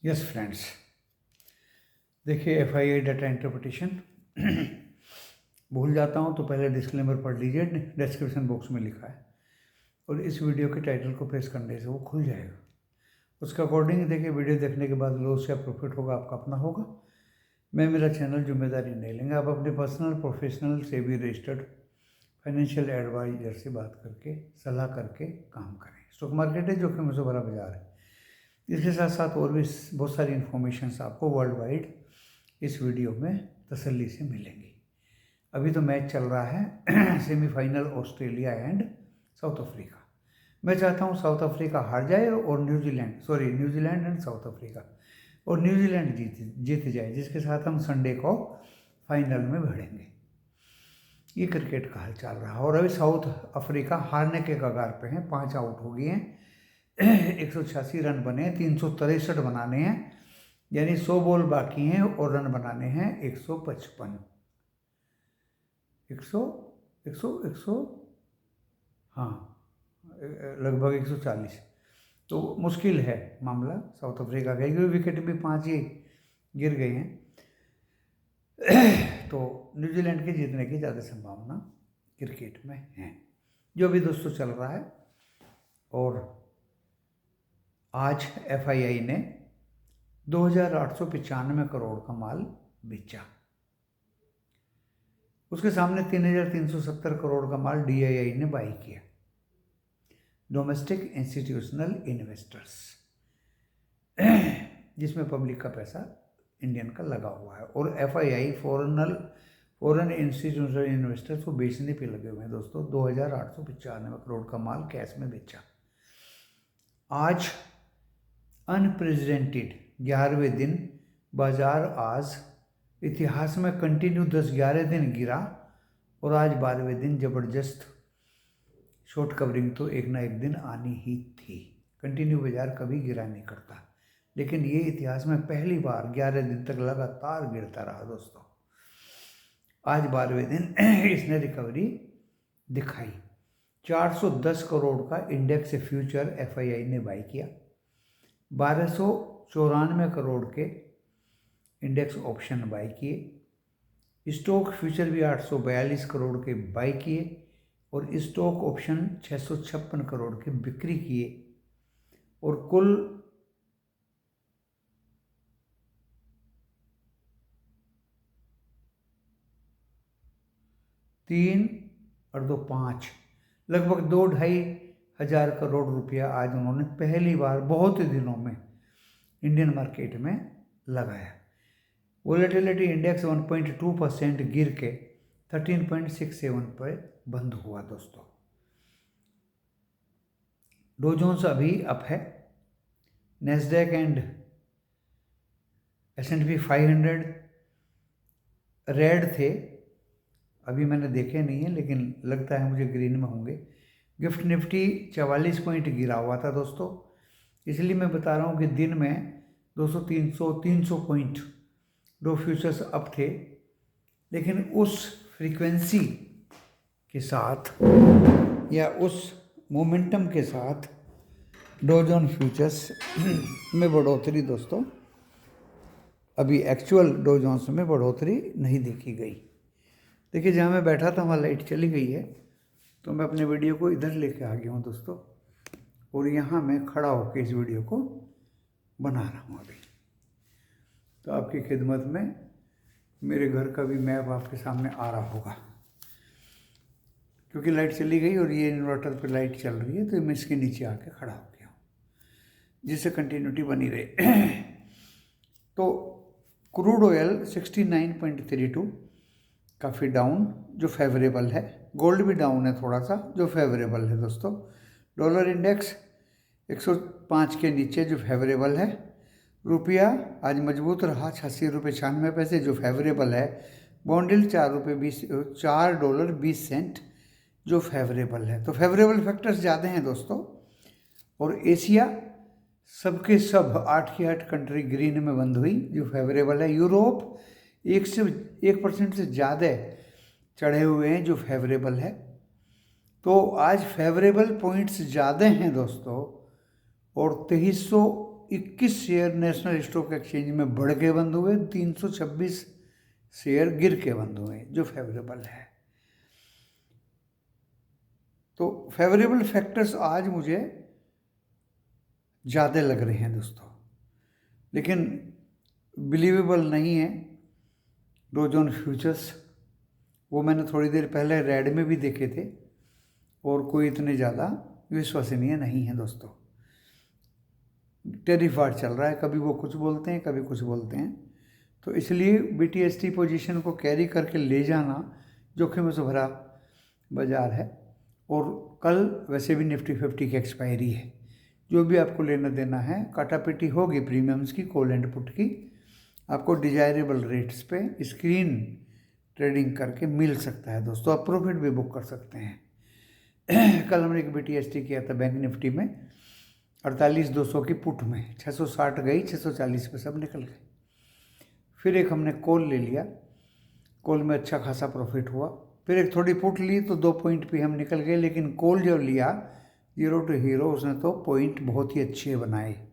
Yes friends, देखिए FII data interpretation भूल जाता हूँ तो पहले डिस्क्लेमर पढ़ लीजिए, डिस्क्रिप्शन बॉक्स में लिखा है और इस वीडियो के टाइटल को प्रेस करने से वो खुल जाएगा। उसके अकॉर्डिंग देखिए, वीडियो देखने के बाद लॉस या प्रॉफिट होगा आपका अपना होगा। मैं मेरा चैनल जिम्मेदारी नहीं लेंगे। आप अपने पर्सनल प्रोफेशनल से भी रजिस्टर्ड फाइनेंशियल एडवाइजर से बात करके सलाह करके काम करें। स्टॉक मार्केट है, जोखिम से भरा बाजार है। इसके साथ साथ और भी बहुत सारी इन्फॉर्मेशन आपको वर्ल्ड वाइड इस वीडियो में तसल्ली से मिलेंगी। अभी तो मैच चल रहा है semifinal Australia and south Africa. मैं चाहता हूँ साउथ अफ्रीका हार जाए और न्यूजीलैंड एंड साउथ अफ्रीका और न्यूजीलैंड जीत जाए, जिसके साथ हम संडे को फाइनल में भिड़ेंगे। ये क्रिकेट का हाल चल रहा है और अभी साउथ अफ्रीका हारने के कगार पे हैं। 5 आउट हो गए हैं 186 रन बने, 363 बनाने हैं, यानी 100 बॉल बाकी हैं और रन बनाने हैं 155, 100 100 100 हाँ, लगभग 140। तो मुश्किल है मामला साउथ अफ्रीका का, क्योंकि विकेट भी 5 ही गिर गए हैं। तो न्यूजीलैंड के जीतने की ज़्यादा संभावना क्रिकेट में है, जो भी दोस्तों चल रहा है। और आज एफआईआई ने 2895 करोड़ का माल बेचा। उसके सामने 3370 करोड़ का माल डीआईआई ने बाई किया, डोमेस्टिक इंस्टीट्यूशनल इन्वेस्टर्स, जिसमें पब्लिक का पैसा इंडियन का लगा हुआ है। और एफआईआई फॉरेन इंस्टीट्यूशनल इन्वेस्टर्स को बेचने पे लगे हुए हैं दोस्तों। 2895 करोड़ का माल कैश में बेचा। आज अनप्रेसिडेंटेड 11वें दिन बाजार आज इतिहास में कंटिन्यू 10-11 दिन गिरा और आज 12वें दिन जबरदस्त शॉर्ट कवरिंग तो एक ना एक दिन आनी ही थी। कंटिन्यू बाजार कभी गिरा नहीं करता, लेकिन ये इतिहास में पहली बार 11 दिन तक लगातार गिरता रहा दोस्तों। आज 12वें दिन इसने रिकवरी दिखाई। 410 करोड़ का इंडेक्स फ्यूचर एफआईआई ने बाई किया। 1294 करोड़ के इंडेक्स ऑप्शन बाई किए। स्टॉक फ्यूचर भी 842 करोड़ के बाई किए और स्टॉक ऑप्शन 656 करोड़ के बिक्री किए। और कुल तीन और 2 5 लगभग 2-2.5 हजार करोड़ रुपया आज उन्होंने पहली बार बहुत दिनों में इंडियन मार्केट में लगाया। वोलेटिलिटी इंडेक्स 1.2% गिर के 13.67 पर बंद हुआ दोस्तों। डो जोन्स अभी अप है। नेस्डैक एंड S&P 500 रेड थे, अभी मैंने देखे नहीं है, लेकिन लगता है मुझे ग्रीन में होंगे। गिफ्ट निफ्टी 44 पॉइंट गिरा हुआ था दोस्तों, इसलिए मैं बता रहा हूँ कि दिन में 200-300 पॉइंट दो फ्यूचर्स अप थे, लेकिन उस फ्रीक्वेंसी के साथ या उस मोमेंटम के साथ डो जोन फ्यूचर्स में बढ़ोतरी दोस्तों, अभी एक्चुअल डो जोन्स में बढ़ोतरी नहीं देखी गई। देखिए, जहाँ मैं बैठा था वहाँ लाइट चली गई है, तो मैं अपने वीडियो को इधर लेके आ गया हूँ दोस्तों, और यहाँ मैं खड़ा होकर इस वीडियो को बना रहा हूँ अभी। तो आपकी खिदमत में मेरे घर का भी मैप आपके सामने आ रहा होगा, क्योंकि लाइट चली गई और ये इन्वर्टर पर लाइट चल रही है, तो मैं इसके नीचे आके खड़ा हो गया हूँ, जिससे कंटिन्यूटी बनी रहे। तो क्रूड ऑयल 69.32 काफ़ी डाउन, जो फेवरेबल है। गोल्ड भी डाउन है थोड़ा सा, जो फेवरेबल है दोस्तों। डॉलर इंडेक्स 105 के नीचे, जो फेवरेबल है। रुपया आज मजबूत रहा, 86 रुपये 96 पैसे, जो फेवरेबल है। बॉन्ड यील्ड $4.20, जो फेवरेबल है। तो फेवरेबल फैक्टर्स ज़्यादा हैं दोस्तों। और एशिया सबके सब 8 की 8 कंट्री ग्रीन में बंद हुई, जो फेवरेबल है। यूरोप 1% से ज़्यादा चढ़े हुए हैं, जो फेवरेबल है। तो आज फेवरेबल पॉइंट्स ज़्यादा हैं दोस्तों, और 321 शेयर नेशनल स्टॉक एक्सचेंज में बढ़ के बंद हुए, 326 शेयर गिर के बंद हुए, जो फेवरेबल है। तो फेवरेबल फैक्टर्स आज मुझे ज़्यादा लग रहे हैं दोस्तों, लेकिन बिलीवेबल नहीं है। डो जोन्स फ्यूचर्स वो मैंने थोड़ी देर पहले रेड में भी देखे थे और कोई इतने ज़्यादा विश्वसनीय नहीं है दोस्तों। टेरिफार चल रहा है, कभी वो कुछ बोलते हैं कभी कुछ बोलते हैं, तो इसलिए BTST पोजीशन को कैरी करके ले जाना जोखिम से भरा बाजार है। और कल वैसे भी निफ्टी 50 की एक्सपायरी है। जो भी आपको लेना देना है, काटापीटी होगी प्रीमियम्स की, कॉल एंड पुट की, आपको डिजायरेबल रेट्स पे स्क्रीन ट्रेडिंग करके मिल सकता है दोस्तों। आप प्रॉफिट भी बुक कर सकते हैं। कल हमने एक BTST किया था बैंक निफ्टी में 48,200 की पुट में, 660 गई, 640 पे सब निकल गए। फिर एक हमने कॉल ले लिया, कॉल में अच्छा खासा प्रॉफिट हुआ। फिर एक थोड़ी पुट ली तो 2 पॉइंट पे हम निकल गए, लेकिन कॉल जो लिया हीरो टू हीरो, उसने तो पॉइंट बहुत ही अच्छे बनाए।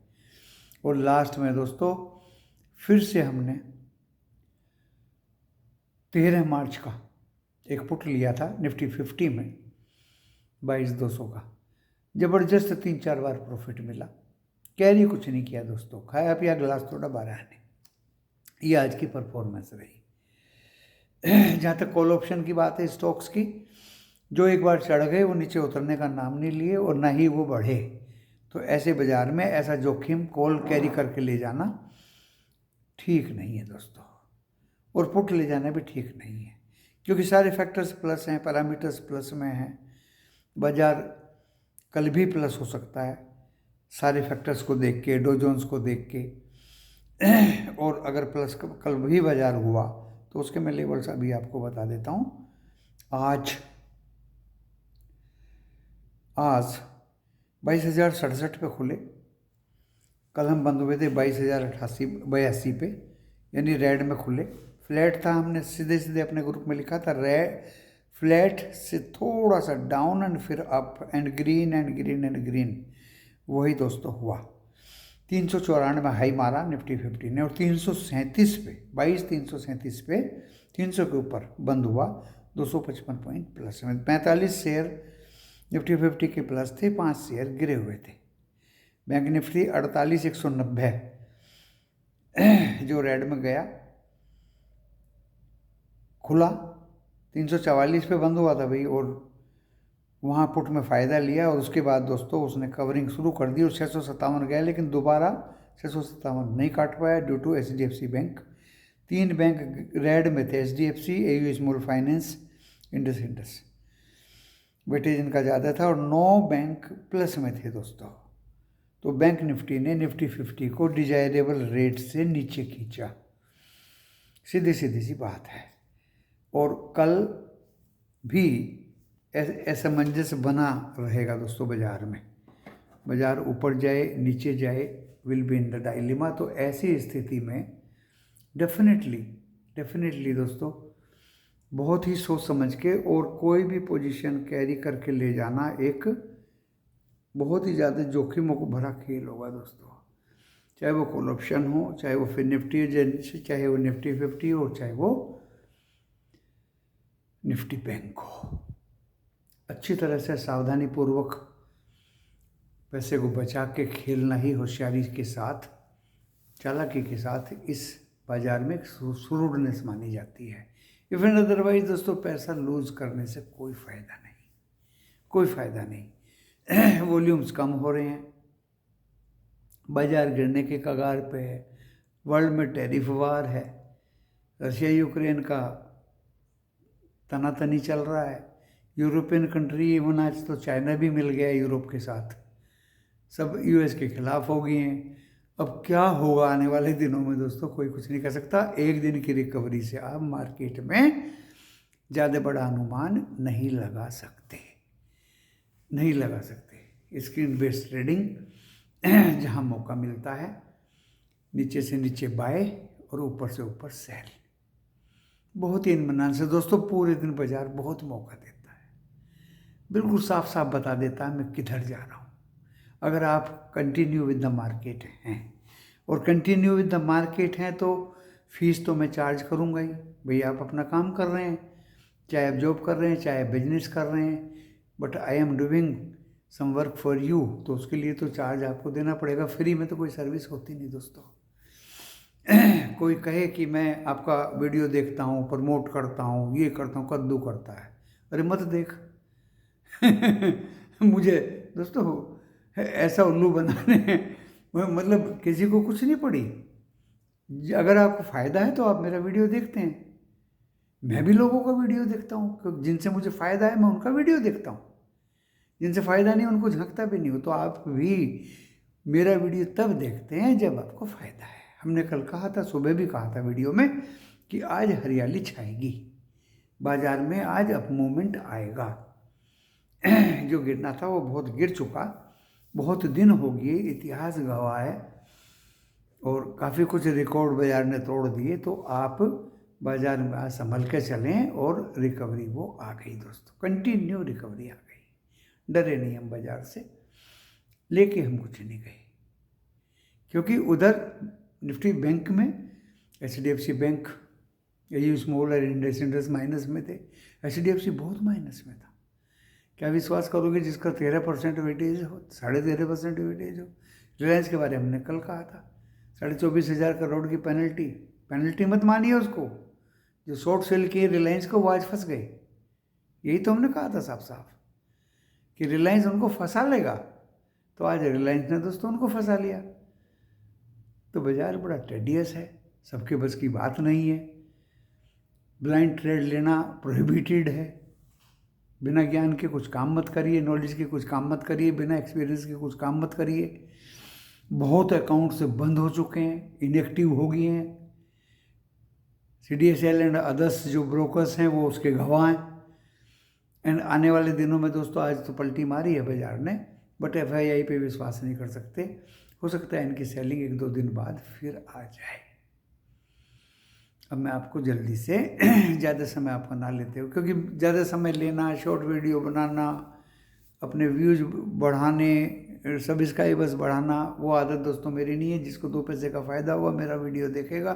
और लास्ट में दोस्तों फिर से हमने 13 मार्च का एक पुट लिया था निफ्टी 50 में 22,200 का, ज़बरदस्त 3-4 बार प्रॉफिट मिला। कैरी कुछ नहीं किया दोस्तों, खाया पिया गिलास थोड़ा बारह ने। ये आज की परफॉर्मेंस रही। जहाँ तक कॉल ऑप्शन की बात है स्टॉक्स की, जो एक बार चढ़ गए वो नीचे उतरने का नाम नहीं लिए और ना ही वो बढ़े। तो ऐसे बाजार में ऐसा जोखिम कॉल कैरी करके ले जाना ठीक नहीं है दोस्तों, और पुट ले जाना भी ठीक नहीं है, क्योंकि सारे फैक्टर्स प्लस हैं, पैरामीटर्स प्लस में हैं। बाजार कल भी प्लस हो सकता है सारे फैक्टर्स को देख के, डो जोन्स को देख के। और अगर प्लस कल भी बाजार हुआ तो उसके मैं लेवल्स अभी आपको बता देता हूँ। आज 22,067 पे खुले, कल हम बंद हुए थे 22,082 पे, यानी रेड में खुले। फ्लैट था, हमने सीधे सीधे अपने ग्रुप में लिखा था रेड फ्लैट से थोड़ा सा डाउन एंड फिर up and green and green and green. वही दोस्तों हुआ। 394 हाई मारा निफ्टी 50 ने, और 337 पे 22,337 पे 300 के ऊपर बंद हुआ, 255 पॉइंट प्लस में। 45 शेयर निफ्टी 50 के प्लस थे, 5 शेयर गिरे हुए थे। बैंक निफ्टी 48,190 जो रेड में गया, खुला 344 पे बंद हुआ था भाई, और वहाँ पुट में फ़ायदा लिया और उसके बाद दोस्तों उसने कवरिंग शुरू कर दी और 657 गया, लेकिन दोबारा 657 नहीं काट पाया due to HDFC bank. 3 bank red में थे, HDFC, AU small finance, Indus. Weightage इनका ज़्यादा था, और 9 बैंक प्लस में थे दोस्तों। तो बैंक निफ्टी ने निफ्टी 50 को डिजायरेबल रेट से नीचे खींचा, सीधी सी बात है। और कल भी असमंजस बना रहेगा दोस्तों बाजार में, बाजार ऊपर जाए नीचे जाए, will be in the dilemma. तो ऐसी स्थिति में डेफिनेटली दोस्तों बहुत ही सोच समझ के और कोई भी पोजीशन कैरी करके ले जाना एक बहुत ही ज़्यादा जोखिमों को भरा खेल होगा दोस्तों। चाहे वो कॉल ऑप्शन हो, चाहे वो फिर निफ्टी एजेंसी, चाहे वो निफ्टी 50 हो, चाहे वो निफ्टी बैंक हो। अच्छी तरह से सावधानी पूर्वक पैसे को बचा के खेलना ही होशियारी के साथ, चालाकी के साथ इस बाजार में सुरूडनेस मानी जाती है। इफ एंड अदरवाइज दोस्तों पैसा लूज करने से कोई फ़ायदा नहीं। वॉल्यूम्स कम हो रहे हैं, बाजार गिरने के कगार पे है, वर्ल्ड में टैरिफ वार है, रशिया यूक्रेन का तनातनी चल रहा है, यूरोपियन कंट्री, इवन आज तो चाइना भी मिल गया यूरोप के साथ, सब US के खिलाफ हो गए हैं। अब क्या होगा आने वाले दिनों में दोस्तों, कोई कुछ नहीं कर सकता। एक दिन की रिकवरी से आप मार्केट में ज़्यादा बड़ा अनुमान नहीं लगा सकते। स्क्रीन बेस्ड ट्रेडिंग जहाँ मौका मिलता है, नीचे से नीचे बाय और ऊपर से ऊपर सेल, बहुत ही इत्मीनान से दोस्तों पूरे दिन बाजार बहुत मौका देता है, बिल्कुल साफ साफ बता देता है मैं किधर जा रहा हूँ। अगर आप कंटिन्यू विद द मार्केट हैं, और कंटिन्यू विद द मार्केट हैं तो फीस तो मैं चार्ज करूँगा ही। भैया आप अपना काम कर रहे हैं, चाहे आप जॉब कर रहे हैं, चाहे बिजनेस कर रहे हैं, but I am doing some work for you, तो उसके लिए तो चार्ज आपको देना पड़ेगा। फ्री में तो कोई सर्विस होती नहीं दोस्तों। कोई कहे कि मैं आपका वीडियो देखता हूँ, प्रमोट करता हूँ, ये करता हूँ, कद्दू करता है, अरे मत देख। मुझे दोस्तों ऐसा उल्लू बनाने मतलब किसी को कुछ नहीं पड़ी। अगर आपको फ़ायदा है तो आप मेरा वीडियो देखते हैं, मैं भी लोगों का वीडियो देखता हूँ, जिनसे मुझे फ़ायदा है मैं उनका वीडियो देखता हूँ, जिनसे फ़ायदा नहीं उनको झांकता भी नहीं हो। तो आप भी मेरा वीडियो तब देखते हैं जब आपको फ़ायदा है। हमने कल कहा था, सुबह भी कहा था वीडियो में, कि आज हरियाली छाएगी, बाज़ार में आज अप मूवमेंट आएगा। जो गिरना था वो बहुत गिर चुका, बहुत दिन हो गए, इतिहास गवाह है, और काफ़ी कुछ रिकॉर्ड बाज़ार ने तोड़ दिए। तो आप बाज़ार में आज संभल के चलें, और रिकवरी वो आ गई दोस्तों, कंटिन्यू रिकवरी आ गई। डरे नहीं हम बाज़ार से, लेके हम कुछ नहीं गए, क्योंकि उधर निफ्टी बैंक में HDFC बैंक, AU स्मॉल और इंडस माइनस में थे, HDFC बहुत माइनस में था। क्या विश्वास करोगे, जिसका 13% वेटेज हो, 13.5% वेटेज हो। रिलायंस के बारे में हमने कल कहा था, 24,500 करोड़ की पेनल्टी मत मानिए उसको। जो शॉर्ट सेल किए रिलायंस को वो आज फंस गए। यही तो हमने कहा था साफ साफ कि रिलायंस उनको फंसा लेगा, तो आज रिलायंस ने दोस्तों उनको फंसा लिया। तो बाजार बड़ा टेडियस है, सबके बस की बात नहीं है। ब्लाइंड ट्रेड लेना प्रोहिबिटेड है। बिना ज्ञान के कुछ काम मत करिए, नॉलेज के कुछ काम मत करिए, बिना एक्सपीरियंस के कुछ काम मत करिए। बहुत अकाउंट से बंद हो चुके हैं, इनएक्टिव हो गए हैं। CDSL एंड अदर्स जो ब्रोकर्स हैं वो उसके गवाह हैं। एंड आने वाले दिनों में दोस्तों, आज तो पलटी मारी है बाजार ने, बट FII पे विश्वास नहीं कर सकते। हो सकता है इनकी सेलिंग 1-2 दिन बाद फिर आ जाए। अब मैं आपको जल्दी से ज़्यादा समय आपका ना लेते हो, क्योंकि ज़्यादा समय लेना, शॉर्ट वीडियो बनाना, अपने व्यूज़ बढ़ाने, सब्सक्राइबर्स बढ़ाना, वो आदत दोस्तों मेरी नहीं है। जिसको 2 पैसे का फ़ायदा हुआ मेरा वीडियो देखेगा,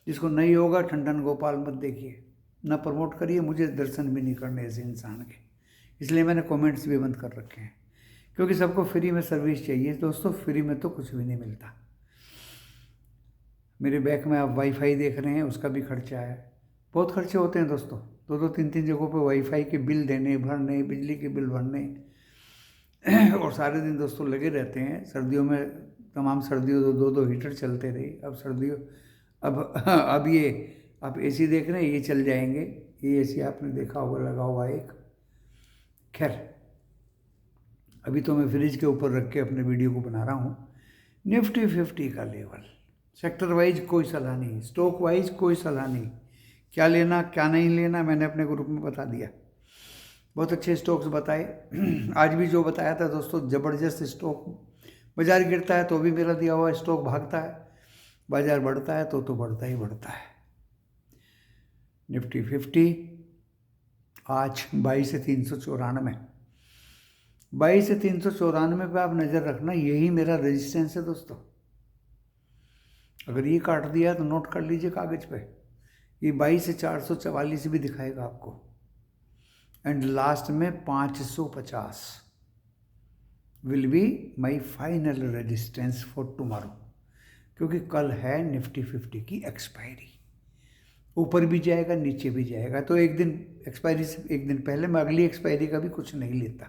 जिसको नहीं होगा ठंडन गोपाल मत देखिए, ना प्रमोट करिए। मुझे दर्शन भी नहीं करने ऐसे इंसान के, इसलिए मैंने कमेंट्स भी बंद कर रखे हैं, क्योंकि सबको फ्री में सर्विस चाहिए दोस्तों। फ्री में तो कुछ भी नहीं मिलता। मेरे बैक में आप वाईफाई देख रहे हैं, उसका भी खर्चा है। बहुत खर्चे होते हैं दोस्तों, 2-2 3-3 जगहों पे वाईफाई के बिल देने, भरने, बिजली के बिल भरने, और सारे दिन दोस्तों लगे रहते हैं। सर्दियों में तमाम सर्दियों 2-2 हीटर चलते रहे। अब सर्दियों अब ये आप AC देख रहे हैं, ये चल जाएंगे। ये AC आपने देखा होगा लगा हुआ एक। खैर, अभी तो मैं फ्रिज के ऊपर रख के अपने वीडियो को बना रहा हूँ। निफ्टी 50 का लेवल, सेक्टर वाइज कोई सलाह नहीं, स्टॉक वाइज कोई सलाह नहीं। क्या लेना क्या नहीं लेना मैंने अपने ग्रुप में बता दिया। बहुत अच्छे स्टॉक्स बताए। आज भी जो बताया था दोस्तों, ज़बरदस्त स्टॉक। बाजार गिरता है तो भी मेरा दिया हुआ स्टॉक भागता है, बाजार बढ़ता है तो बढ़ता ही बढ़ता है। निफ्टी 50 आज 22,394, 22,394 पे आप नज़र रखना, यही मेरा रेजिस्टेंस है दोस्तों। अगर ये काट दिया तो नोट कर लीजिए कागज पे, ये 22,444 भी दिखाएगा आपको। एंड लास्ट में 550 will be my final resistance for tomorrow, क्योंकि कल है निफ्टी 50 की एक्सपायरी। ऊपर भी जाएगा नीचे भी जाएगा, तो एक दिन एक्सपायरी से एक दिन पहले मैं अगली एक्सपायरी का भी कुछ नहीं लेता,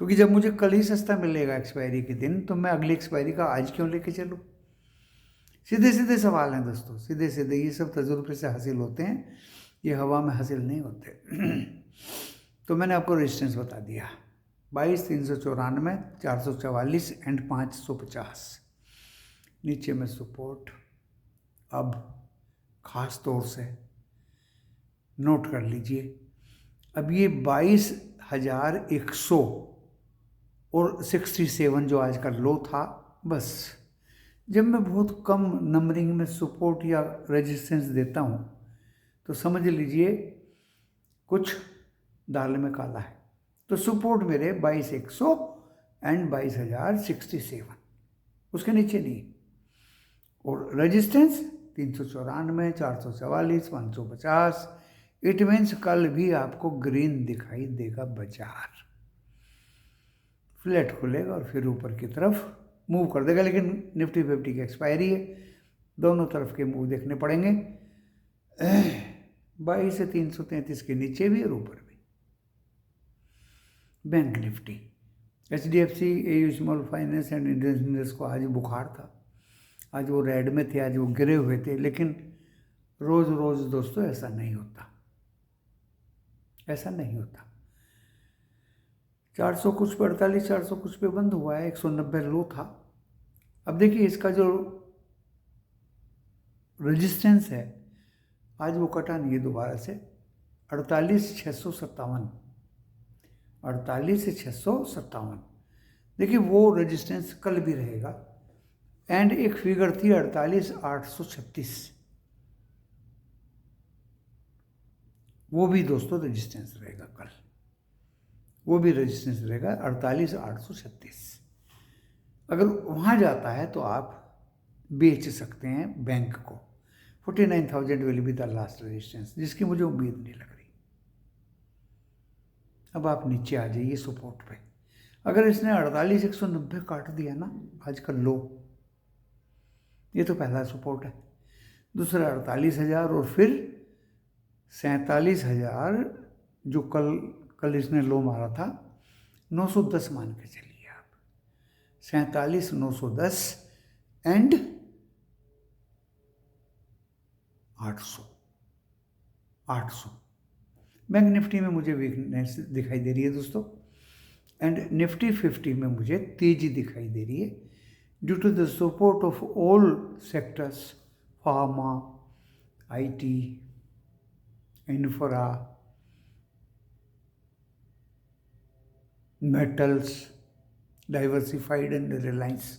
क्योंकि जब मुझे कल ही सस्ता मिलेगा एक्सपायरी के दिन, तो मैं अगली एक्सपायरी का आज क्यों लेके चलूँ। सीधे सीधे सवाल हैं दोस्तों, सीधे सीधे। ये सब तजुर्बे से हासिल होते हैं, ये हवा में हासिल नहीं होते। तो मैंने आपको रेजिस्टेंस बता दिया, 22,394, 444 एंड 550। नीचे में सपोर्ट। अब ख़ास तौर से नोट कर लीजिए, अब ये 22,100 और 67 जो आज का लो था, बस जब मैं बहुत कम नंबरिंग में सपोर्ट या रेजिस्टेंस देता हूँ तो समझ लीजिए कुछ दाल में काला है। तो सपोर्ट मेरे 22,100 एंड 22,067, उसके नीचे नहीं। और रेजिस्टेंस 394, 444, 550। इट मीन्स कल भी आपको ग्रीन दिखाई देगा बाजार, फ्लैट खुलेगा और फिर ऊपर की तरफ मूव कर देगा। लेकिन निफ्टी 50 की एक्सपायरी है, दोनों तरफ के मूव देखने पड़ेंगे, 22 से 333 के नीचे भी और ऊपर भी। Bank Nifty, HDFC, AU small finance and industries को आज बुखार था, आज वो रेड में थे, आज वो गिरे हुए थे। लेकिन रोज रोज दोस्तों ऐसा नहीं होता, ऐसा नहीं होता। 400 कुछ पे 48, 400 कुछ पे बंद हुआ है, 190 लो था। अब देखिए इसका जो रेजिस्टेंस है आज वो कटा नहीं है दोबारा से, 48,657, 48,657। देखिए वो रेजिस्टेंस कल भी रहेगा। एंड एक फिगर थी 48,836, वो भी दोस्तों रेजिस्टेंस रहेगा कल, वो भी रेजिस्टेंस रहेगा 48,836। अगर वहाँ जाता है तो आप बेच सकते हैं बैंक को। 49,000 will be the last resistance, जिसकी मुझे उम्मीद नहीं लग रही। अब आप नीचे आ जाइए सपोर्ट पे। अगर इसने 48,190 काट दिया ना आज का लो, ये तो पहला सपोर्ट है। दूसरा 48,000 और फिर 47,000 जो कल इसने लो मारा था, 910 मान के चलिए आप, 47,910 एंड 800। बैंक निफ्टी में मुझे वीकनेस दिखाई दे रही है दोस्तों, एंड निफ्टी 50 में मुझे तेजी दिखाई दे रही है due to the support of all sectors, pharma, IT, infra, metals, diversified and Reliance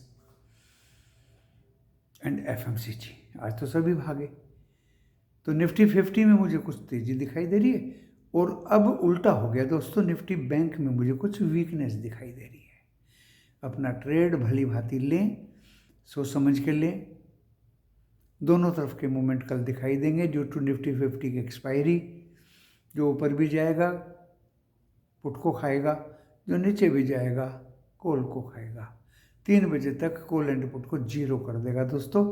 and FMCG। आज तो सभी भागे, तो निफ्टी 50 में मुझे कुछ तेजी दिखाई दे रही है। और अब उल्टा हो गया दोस्तों, निफ्टी बैंक में मुझे कुछ वीकनेस दिखाई दे रही है। अपना ट्रेड भली भांति लें, सोच समझ के लें। दोनों तरफ के मूवमेंट कल दिखाई देंगे ड्यू टू निफ्टी 50 की एक्सपायरी। जो ऊपर भी जाएगा पुट को खाएगा, जो नीचे भी जाएगा कॉल को खाएगा। 3 बजे तक कॉल एंड पुट को जीरो कर देगा दोस्तों।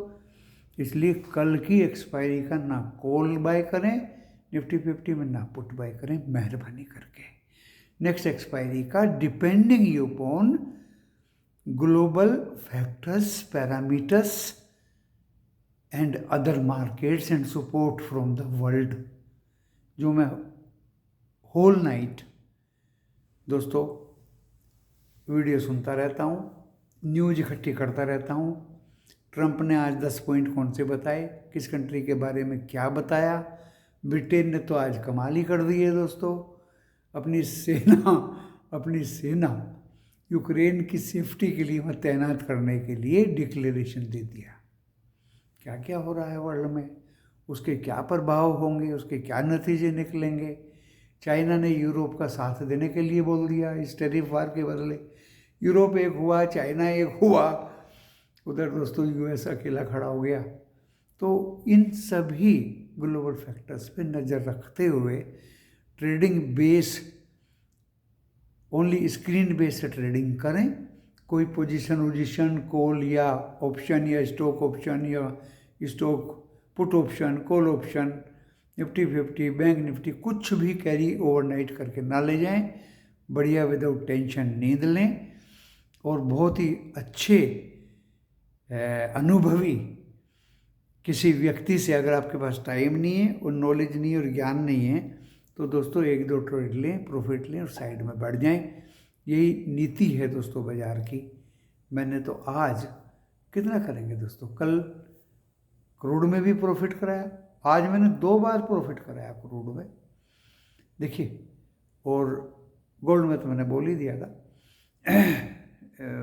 इसलिए कल की एक्सपायरी का ना कॉल बाय करें निफ्टी 50 में, ना पुट बाय करें मेहरबानी करके। नेक्स्ट एक्सपायरी का depending you upon global factors, parameters and other markets and support from the world, जो मैं होल नाइट दोस्तों वीडियो सुनता रहता हूँ, न्यूज इकट्ठी करता रहता हूँ। ट्रंप ने आज 10 पॉइंट कौन से बताए, किस कंट्री के बारे में क्या बताया। ब्रिटेन ने तो आज कमाल ही कर दी है दोस्तों, अपनी सेना यूक्रेन की सेफ्टी के लिए वहाँ तैनात करने के लिए डिक्लेरेशन दे दिया। क्या क्या हो रहा है वर्ल्ड में, उसके क्या प्रभाव होंगे, उसके क्या नतीजे निकलेंगे। चाइना ने यूरोप का साथ देने के लिए बोल दिया इस टैरिफ वार के बदले। यूरोप एक हुआ, चाइना एक हुआ, उधर दोस्तों US अकेला खड़ा हो गया। तो इन सभी ग्लोबल फैक्टर्स पे नज़र रखते हुए trading base, only screen base से ट्रेडिंग करें। कोई पोजीशन कॉल या ऑप्शन या स्टॉक ऑप्शन या stock put option, call option, Nifty 50, bank Nifty कुछ भी कैरी ओवरनाइट करके ना ले जाएं। बढ़िया विदाउट टेंशन नींद लें और बहुत ही अच्छे अनुभवी किसी व्यक्ति से, अगर आपके पास टाइम नहीं है और नॉलेज नहीं है और ज्ञान नहीं है, तो दोस्तों 1-2 ट्रेड लें, प्रॉफिट लें और साइड में बढ़ जाएं। यही नीति है दोस्तों बाज़ार की। मैंने तो आज कितना करेंगे दोस्तों, कल क्रूड में भी प्रॉफिट कराया, आज मैंने 2 बार प्रॉफिट कराया क्रूड में देखिए। और गोल्ड में तो मैंने बोल ही दिया था।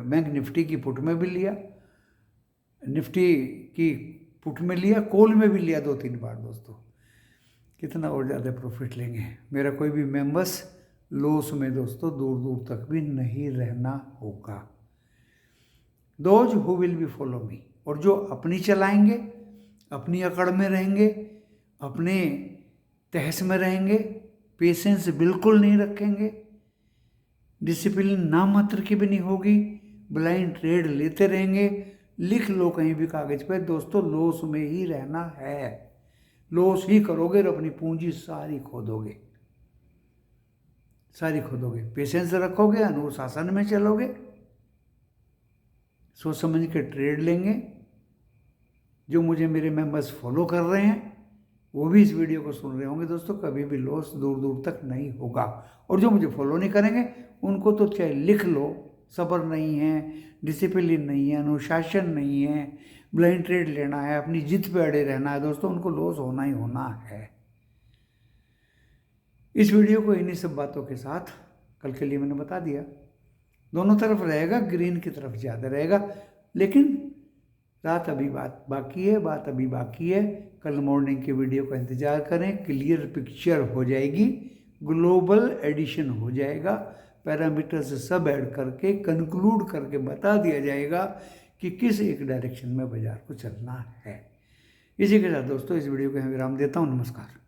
बैंक निफ्टी की पुट में भी लिया, निफ्टी की पुट में लिया, कॉल में भी लिया 2-3 बार दोस्तों। कितना और ज़्यादा प्रॉफिट लेंगे। मेरा कोई भी मेंबर्स लॉस में दोस्तों दूर दूर तक भी नहीं रहना होगा। Those who will be follow me, और जो अपनी चलाएंगे, अपनी अकड़ में रहेंगे, अपने तहस में रहेंगे, पेशेंस बिल्कुल नहीं रखेंगे, डिसिप्लिन ना मात्र की भी नहीं होगी, ब्लाइंड ट्रेड लेते रहेंगे, लिख लो कहीं भी कागज पे दोस्तों, लॉस में ही रहना है, लॉस ही करोगे और अपनी पूंजी सारी खो दोगे, सारी खो दोगे। पेशेंस रखोगे, अनुशासन में चलोगे, सोच समझ के ट्रेड लेंगे। जो मुझे मेरे मेंबर्स फॉलो कर रहे हैं वो भी इस वीडियो को सुन रहे होंगे दोस्तों, कभी भी लॉस दूर दूर तक नहीं होगा। और जो मुझे फॉलो नहीं करेंगे उनको तो चाहे लिख लो, सब्र नहीं है, डिसिप्लिन नहीं है, अनुशासन नहीं है, ब्लाइंड ट्रेड लेना है, अपनी जिद पे अड़े रहना है दोस्तों, उनको लॉस होना ही होना है। इस वीडियो को इन्हीं सब बातों के साथ कल के लिए मैंने बता दिया, दोनों तरफ रहेगा, ग्रीन की तरफ ज़्यादा रहेगा, लेकिन रात अभी बात अभी बाकी है। कल मॉर्निंग की वीडियो का इंतज़ार करें, क्लियर पिक्चर हो जाएगी, ग्लोबल एडिशन हो जाएगा, पैरामीटर्स सब ऐड करके कंक्लूड करके बता दिया जाएगा कि किस एक डायरेक्शन में बाजार को चलना है। इसी के साथ दोस्तों इस वीडियो को यहाँ विराम देता हूँ। नमस्कार।